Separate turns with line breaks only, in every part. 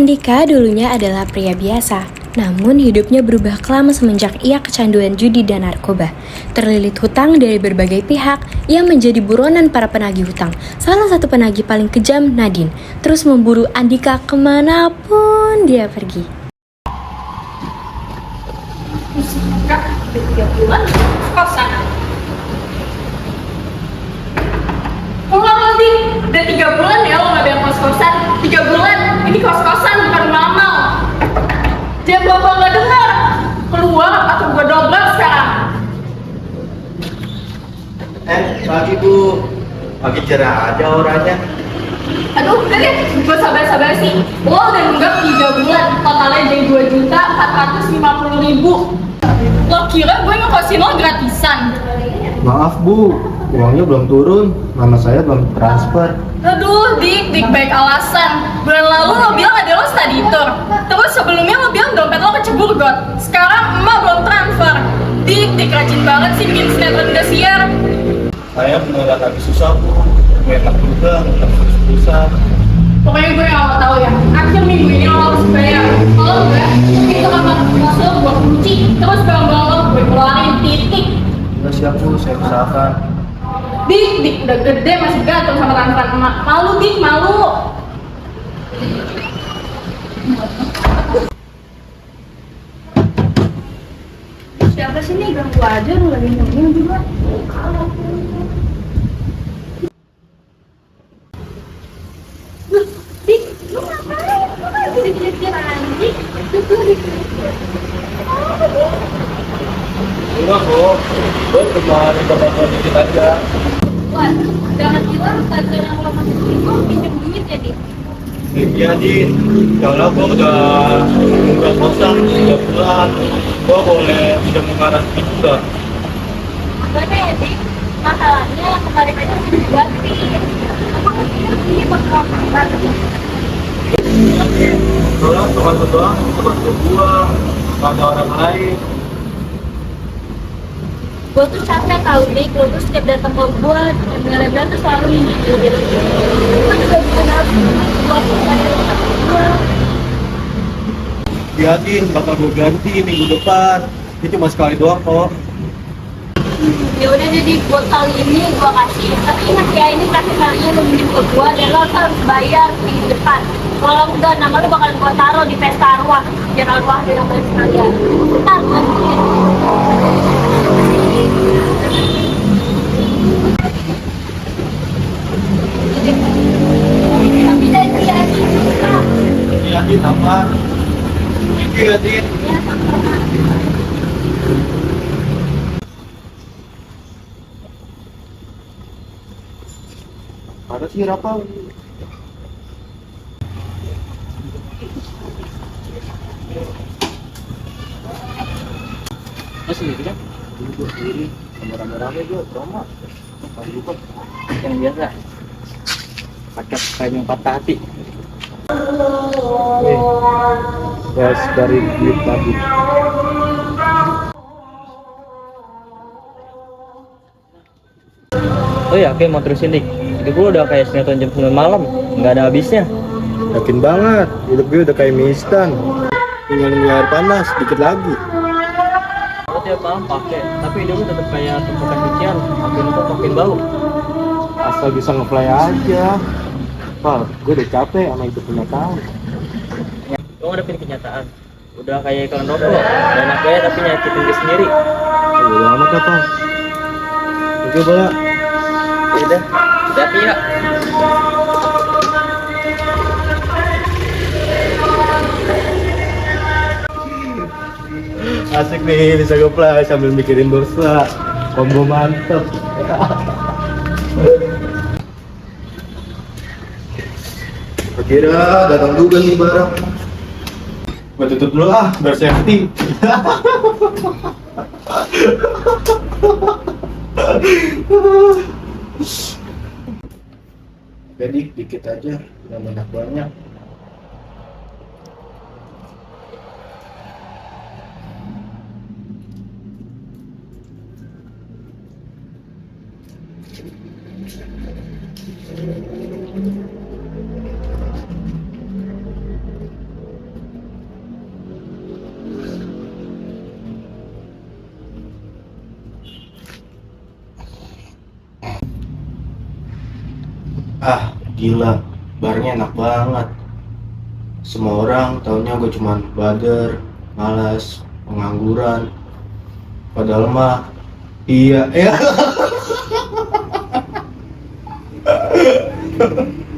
Andika dulunya adalah pria biasa, namun hidupnya berubah kelam semenjak ia kecanduan judi dan narkoba. Terlilit hutang dari berbagai pihak, ia menjadi buronan para penagih hutang. Salah satu penagih paling kejam, Nadine, terus memburu Andika kemanapun dia pergi.
Kak, udah 3 bulan kosan. Pulang nanti, udah 3 bulan ya lo gak bayar kos-kosan. 3 bulan, ini kos-kosan bukan mamal. Dia bapak gak dengar. Keluar atau gue dobrak sekarang.
Pagi Bu, pagi cerah aja orangnya.
Aduh, udah deh, gue sabar-sabar sih. Lo udah nunggak 3 bulan, totalnya dari 2.450.000. Lo kira gue ngekosin lo gratisan?
Maaf Bu, uangnya belum turun, nama saya belum transfer.
Aduh, Dik baik alasan. Bulan lalu lo bilang ada lo study tour. Terus sebelumnya lo bilang dompet lo kecebur got. Sekarang emak belum transfer. Dik rajin banget sih bikin sinetron Indosiar.
Saya beneran lagi susah Bu, enak juga, tapi susah.
Pokoknya gue gak mau tahu ya. Akhir minggu ini lo harus bayar. Kalau enggak, itu kamar kelas lo gue kunci. Terus barang-barang lo gue keluarin titik.
Udah siap Bu, saya usahakan.
Dik udah gede masih gantung sama transferan emak. Malu Dik, malu. Siapa sih nih, ganggu aja lu lagi ngomong juga. Loh, Dik, lu ngapain? Lu kan bisa dikejar anjing.
Enggak Bu, gue cuma minta dikit aja.
Wah, jangan bilang tadi yang lo masih bingung pinjam duit ya, Dik.
Iya Din, kalau gue udah kosan 3 bulan, gue boleh pinjam mengarah sedikit juga.
Gak ya, Dik. Masalahnya kemarin aja udah diganti. Emang ini bakal banget.
Soalnya teman doang, teman gue, gak ada orang lain.
Gue tuh capek tau, Dik. Lo tuh setiap datang ke gue, dan tuh selalu nyindir. Gue juga bukan harus gue tuh ada gue.
Iya Din, bakal gue ganti minggu depan. Ini cuma sekali doang kok.
Ya udah jadi buat kali ini gue kasih. Tapi ingat ya, ini terakhir kalinya lo minjem ke gue dan lo harus bayar minggu depan. Kalau enggak, nama lo bakal gue taruh di pesta arwah. Biar arwah di nomor sekalian. Ntar bantuin. Tapi janji ya,
Iya Din, apa? Iya Din. Ada sih Rafa.
Mas sendiri kan?
Gue sendiri, sama rame-rame gue, trauma. Pas lupa.
Yang biasa pakai kain yang patah hati.
Nih, gas dari duit tadi.
Oh yakin mau terusin dik? Hidup gue udah kayak sinetron jam 9 malam, nggak ada habisnya.
Yakin banget, hidup gue udah kayak mie instan. Tinggal nunggu air panas, dikit lagi.
Lo tiap malam pakai, tapi hidup gue tetap kayak tumpukan cucian, makin numpuk makin bau.
Asal bisa nge-fly aja. Pal, gue udah capek sama hidup kenyataan.
Lo ngadepin kenyataan, udah kayak iklan rokok, udah enak gaya tapi nyakitin diri sendiri.
Udah amat lah, Pal. Oke, bola.
Udah, hati ya.
Asik nih, bisa nge-fly sambil mikirin bursa. Combo mantep. Akhirnya datang juga nih barang. Gue tutup dulu biar safety. Jadi dikit aja, nggak banyak-banyak. Ah, gila, barnya enak banget. Semua orang taunya gue cuman bader, malas, pengangguran. Padahal mah, iya, ya.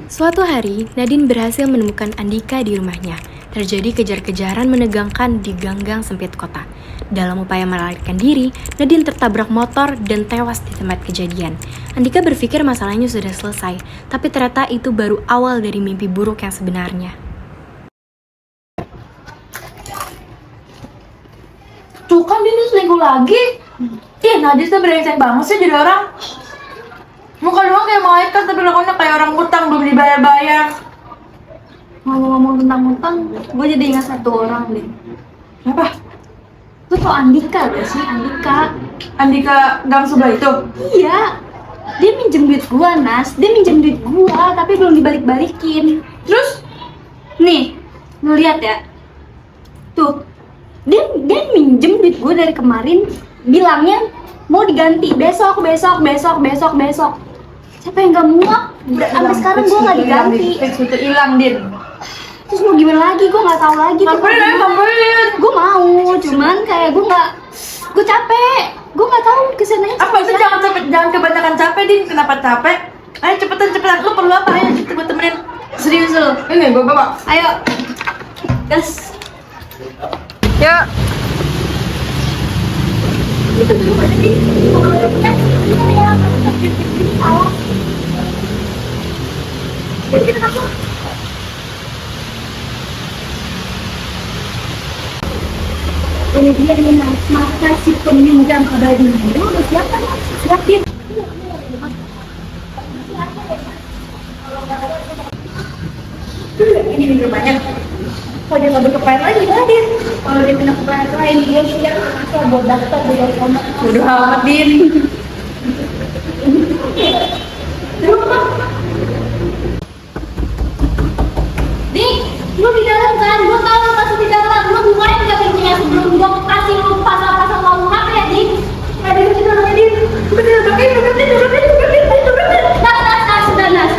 Suatu hari, Nadine berhasil menemukan Andika di rumahnya. Terjadi kejar-kejaran menegangkan di gang-gang sempit kota. Dalam upaya melarikan diri, Nadine tertabrak motor dan tewas di tempat kejadian. Andika berpikir masalahnya sudah selesai, tapi ternyata itu baru awal dari mimpi buruk yang sebenarnya.
Tuh kan dia selingkuh lagi. Ih, Nadis tuh brengsek banget sih jadi orang. Muka doang kayak malaikat tapi lakonnya kayak orang utang belum dibayar-bayar. Ngomong-ngomong tentang utang, gue jadi ingat satu orang deh. Siapa? Lu tau Andika gak sih? Andika gang sebelah itu? Iya. Dia minjem duit gua, Nas. Dia minjem duit gua, tapi belum dibalik-balikin. Terus? Nih, lu lihat ya. Tuh, dia minjem duit gua dari kemarin, bilangnya mau diganti besok. Siapa yang gak muak? Sampai sekarang gua gak diganti.
Itu hilang, Din.
Terus mau gimana lagi? Gue nggak tahu lagi.
Sampein.
Gue mau, cuman kayak gue capek. Gue nggak tahu kesananya.
Apa sih, jangan kebanyakan capek, Din. Kenapa capek? Ayo cepetan. Lu perlu apa? Ayo gue temenin.
Serius lu?
Ini gue bawa.
Ayo, gas.
Ya.
Ini dia nih maka si peminjam abadi. Lu udah siap kan? Siapin. Ini minumannya. Kalau dia nggak berkepain lagi, Din. Kalau dia pindah ke planet lain, dia siap asal buat daftar di Telkom.
Udah amat, Din.
Dik, lu di dalam kan? Gua tahu lu masuk di dalam. Lu bukain nggak pintunya sebelum gua kasih lu pasal-pasal ngomong apa ya, Dik? Ada di situ namanya, Dik. Bener, Nas, sudah, Nas.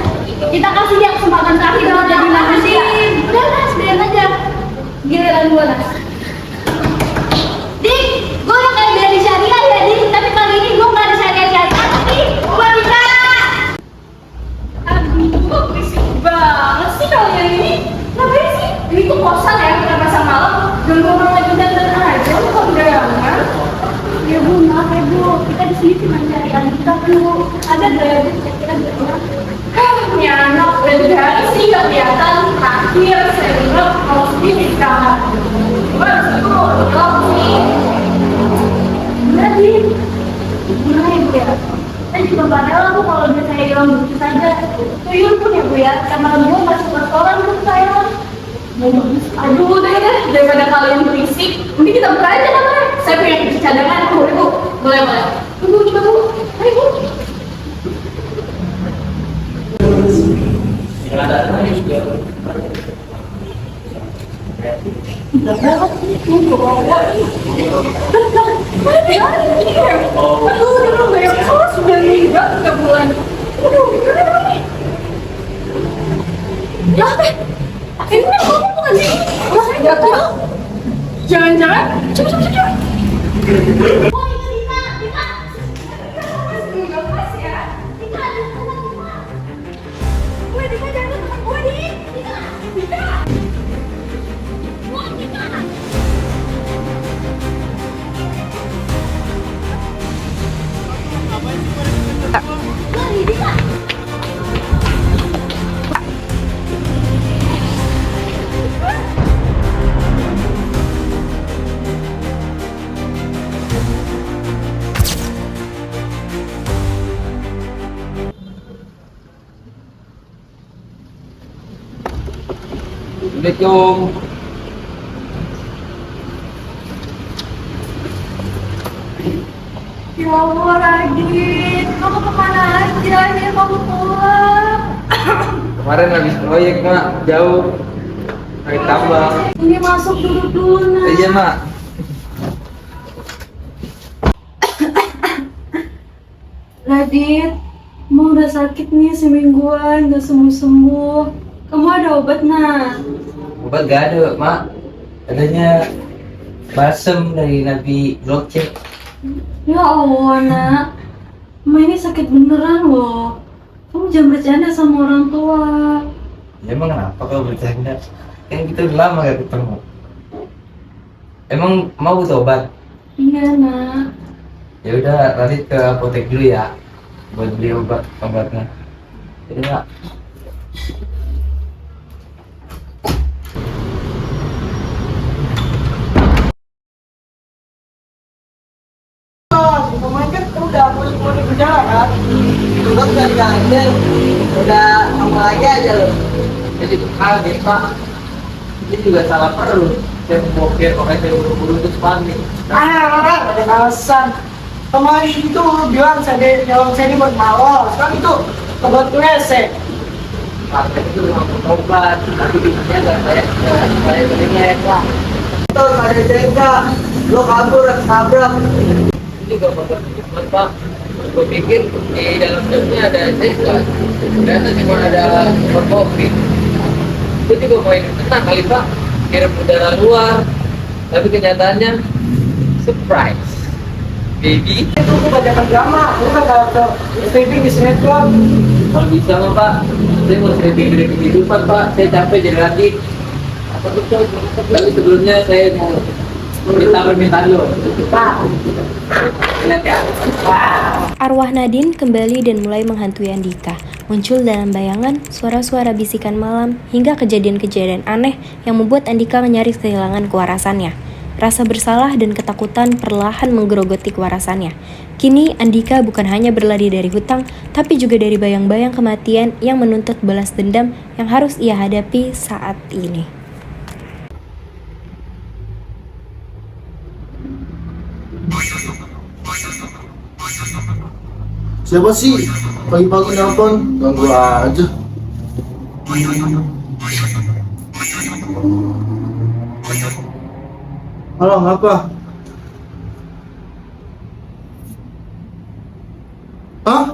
Kita kasih dia kesempatan terakhir dalam jadi manusia. Udah, Nas, biarin aja. Giliran gua, Nas. Dik, gua udah kayak dari syariah ya, Dik. Tapi kali ini gua nggak ada syariah, Dik. Gua bisa. Aduh, berisik banget sih kalian ini. Ngapain sih? Ini tuh kosan ya, kita pasang malam. Ganggu orang lagi dandan aja, lu kok undangan? Ya Bu, maaf ya Bu. Kita di sini cuma cari Andika dulu. Ada gak ya Bu? Kira-kira gimana? Ini anak udah dari sih gak kelihatan. Terakhir saya bilang kalau sendiri sekarang. Gimana sih Bu? Belum sih. Jadi, gimana ya Bu ya? Saya juga gak rela Bu kalau dia saya hilang begitu saja. Tuyul pun ya Bu ya, kamar gua masih restoran Bu saya. Aduh udah ya, daripada kalian berisik, mending kita buka aja kamarnya. Saya punya kunci cadangan, boleh Bu? Boleh. Tunggu coba Bu, ayo Bu. Aduh, banyak kelas sudah meninggal 3 bulan. Aduh, gimana nih? Ya, ini kamu bukan sih? Wah, saya nggak tahu. Jangan-jangan, coba. Oh, itu Dina. Dina pas ya. Dina, ada teman Dina. Gue Dina jangan teman gue nih. Dina. Wah, Dina. Lari, Dina.
Assalamualaikum.
Ya Allah, Radit. Kamu kemana aja? Akhirnya kamu pulang.
Kemarin habis proyek mak, jauh. Proyek tambang.
Ini masuk dulu, Nak.
Iya mak.
Radit,
Mau udah sakit nih semingguan, gak sembuh-sembuh. Kamu ada obat nah?
Obat gak ada, Mak. Adanya balsem dari Nabi Blockchain.
Ya Allah nak, Ma ini sakit beneran loh. Kamu jangan bercanda sama orang tua.
Ya, emang kenapa kau bercanda? Kan kita udah lama gak ketemu. Emang mau butuh obat?
Iya nak.
Ya udah, lanjut ke apotek dulu ya. Buat beli obatnya. Jadi Mak.
Pemain kan udah mulai berjalan kan? Udah ganti, udah kamu lagi aja loh.
Jadi kaget, Pak. Ini juga salah perlu. Saya mau pakai saya buru-buru terus panik.
Ada alasan. Kemarin itu bilang saya ini buat malas, kan itu obat WC.
Pakai itu memang obat, tapi bisanya nggak saya belinya Pak.
Itu nggak ada jaga, lo kabur, tabrak.
Ini juga obat cepat, Pak. Gue pikir di dalam dapurnya ada Zeka, ternyata cuma ada super kopi. Gue juga main tenang kali Pak, kirim udara luar, tapi kenyataannya surprise, baby.
Itu gue bacakan drama, lu kan karakter streaming di sinetron.
Kalau bisa mah Pak, saya mau setting dari kehidupan Pak, saya capek jadi lagi. Apa betul? Tapi sebelumnya saya mau minta permintaan lo. Pak, lihat ya.
Arwah Nadine kembali dan mulai menghantui Andika. Muncul dalam bayangan suara-suara bisikan malam hingga kejadian-kejadian aneh yang membuat Andika nyaris kehilangan kewarasannya. Rasa bersalah dan ketakutan perlahan menggerogoti kewarasannya. Kini Andika bukan hanya berlari dari hutang, tapi juga dari bayang-bayang kematian yang menuntut balas dendam yang harus ia hadapi saat ini.
Siapa sih? Pagi-pagi nelpon, ganggu aja. Halo, ngapa? Hah?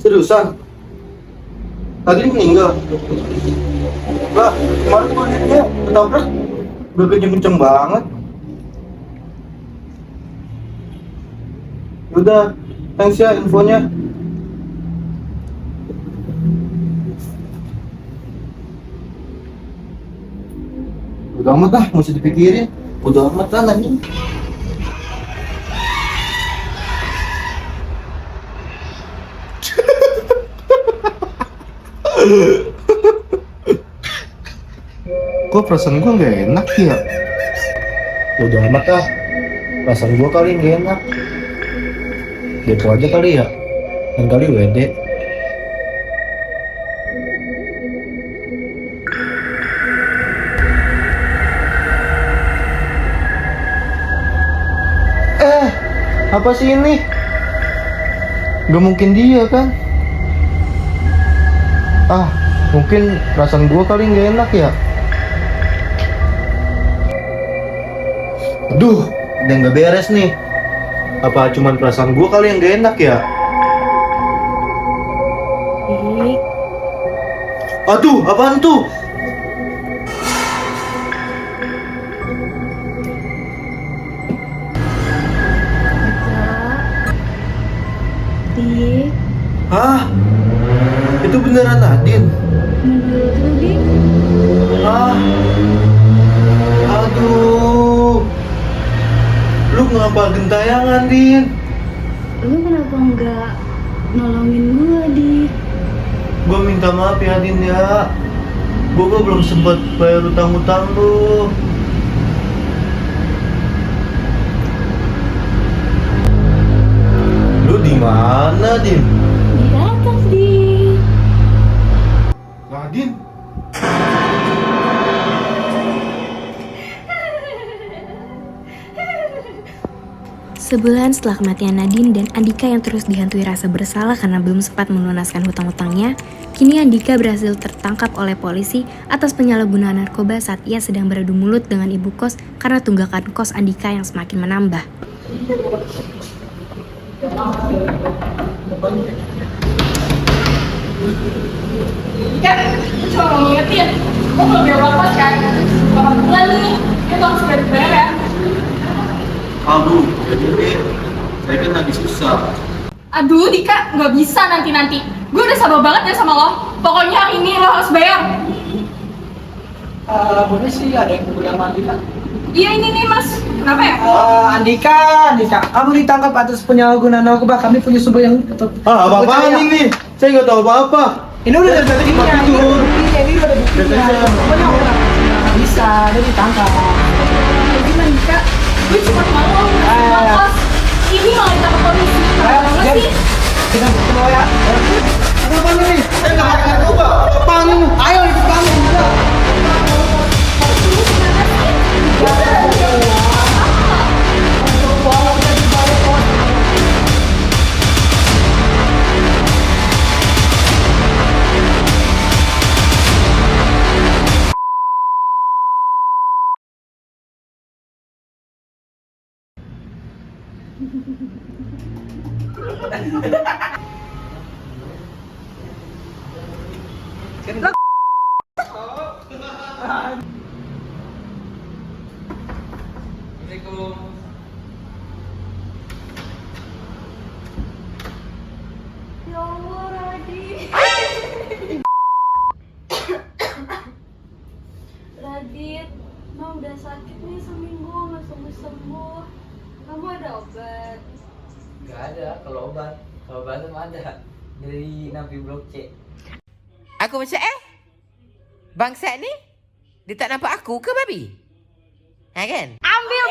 Seriusan? Tadi meninggal? Lah, kemarin gue liat dia ketabrak udah kenceng-kenceng banget. Udah, thanks ya infonya. Udah amat lah, mesti dipikirin. Udah amat lah nanti. Kok perasaan gue gak enak ya? Udah amat lah, perasaan gue kali gak enak. Depo aja kali ya, dan kali WD. Apa sih ini? Gak mungkin dia kan? Mungkin perasaan gua kali gak enak ya. Aduh, udah gak beres nih. Apa cuman perasaan gua kali yang gak enak ya?
Dik,
Aduh, apaan tuh?
Dik,
Hah? Itu beneran Nadine?
menurut lu Dik?
Hah? Aduh. Lu ngapa gentayangan, Din?
Lu kenapa nggak nolongin gua, Dik?
Gua minta maaf ya, Din ya. Gua belum sempat bayar utang-utang lu. Lu di mana, Din?
Di atas, Dik.
Nadine?
Sebulan setelah kematian Nadine dan Andika yang terus dihantui rasa bersalah karena belum sempat melunaskan hutang-hutangnya, kini Andika berhasil tertangkap oleh polisi atas penyalahgunaan narkoba saat ia sedang beradu mulut dengan ibu kos karena tunggakan kos Andika yang semakin menambah.
Kan, gue cuma mau ngingetin. Gue belum berapa kan? 8 bulan nih. Itu harus segera dibayar ya.
Aduh, jadi saya kan lagi susah.
Aduh, Dika, nggak bisa nanti-nanti. Gue udah sabar banget ya sama lo. Pokoknya hari ini lo harus bayar.
Boleh sih ada yang bilang mandi kan?
Iya ini nih mas. Kenapa ya?
Andika, kamu ditangkap atas penyalahgunaan narkoba. Kami punya sebuah yang
Apa-apaan ini? Saya nggak tahu apa-apa.
Ini udah ada
Tadi
buktinya,
tempat tidur.
ini udah ada buktinya.
Biasanya.
Pokoknya orang nggak bisa, dia ditangkap.
Gimana Dika? Gue cuma mau kos. Ini malah ditangkap polisi. Kenapa
Jadi,
sih?
kita keluar ya.
Apa ini? Saya nggak pakai narkoba. Apaan ini?
Ayo ikut kami.
Assalamualaikum.
Ya Allah, Radit. Radit, Ma udah sakit nih seminggu nggak sembuh-sembuh. Kamu ada obat?
Gak ada, kalau obat mah ada dari Nabi Blok C.
Aku macam bangsa ni dia tak nampak aku ke babi? Ha kan?
Ambil.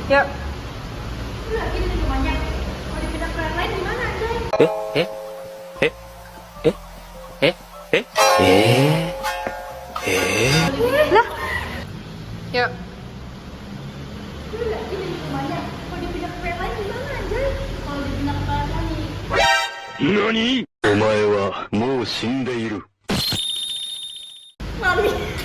Ya,
Udah lagi di rumahnya. Mau dipindah ke yang lain gimana, Jay?
ya.
Udah lagi di rumahnya. Mau dipindah ke yang lain gimana, Jay? Kalau dipindah ke yang lain.
何お前はもう死んでいる。
Mami.